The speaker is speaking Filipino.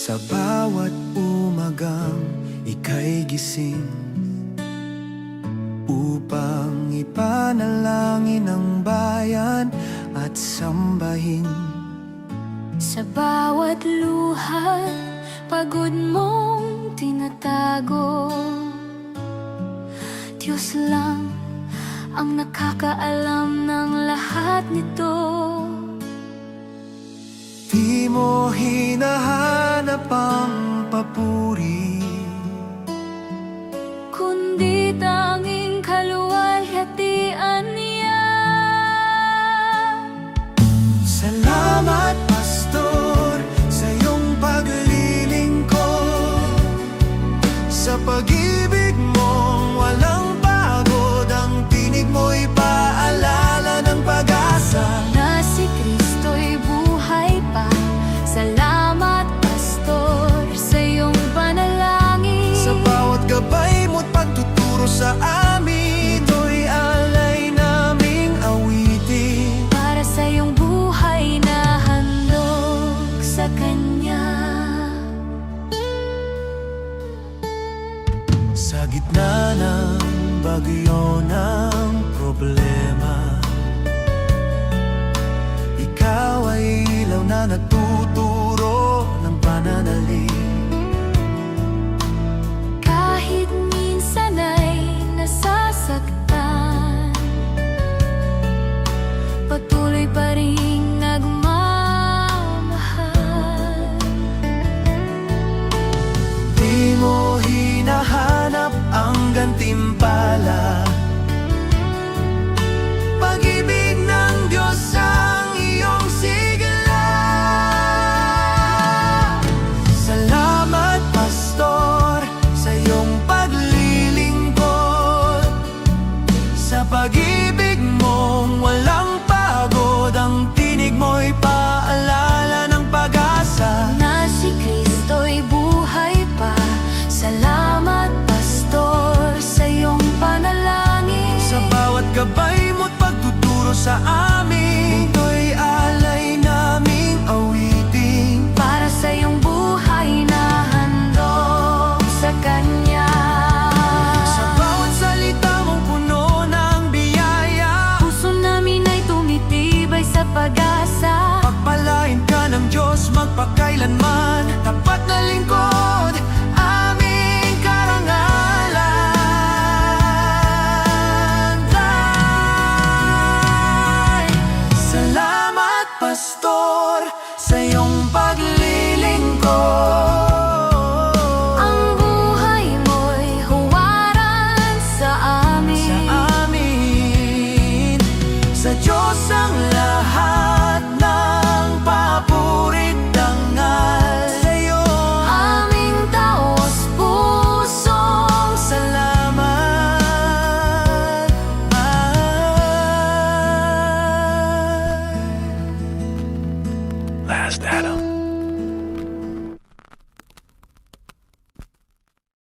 Sa bawat umagang ika'y gising upang ipanalangin ang bayan at sambahin. Sa bawat luha, pagod mong tinatago. Diyos lang ang nakakaalam ng lahat nito. Di mo hinahanap ang papuri, kundi tanging kaluwalhatian niya. Salamat, Pastor, sa iyong paglilingkod. Sa pag-ibig mong walang pagod, ang tinig mo'y paalala ng pag-asa Na si Kristo'y buhay pa. Salamat, Pastor, sa iyong panalangin. sa bawat gabay mo't pagtuturo sa amin. Ito'y alay naming awitin Para sa iyong buhay na handog sa Kanya. sa gitna ng bagyo ng problema. Ikaw ay ilaw na nagtuturo ng pananalig. Kahit minsan ay nasasaktan, patuloy pa rin nagmamahal. Di mo hinahanap ang gantimpala. Pag-ibig ng Diyos ang iyong sigla. Salamat, Pastor, sa iyong paglilingkod. Sa pag-ibig mong walang pagod, ang tinig mo'y paalala ng pag-asa Na si Kristo'y buhay pa. Salamat, Pastor, sa iyong panalangin. sa bawat gabay mo't pagtuturo sa amin. Ito'y alay naming awitin Para sa iyong buhay na handog sa Kanya. sa bawat salita mong puno ng biyaya. Puso namin ay tumitibay sa pag-asa. Pagpalain ka ng Diyos magpakailanman. Tapat na lingkod, aming karangalan. Salamat, Pastor, sa iyong paglilingkod. Ang buhay mo'y huwaran sa amin. Sa amin, sa Diyos ang lahat.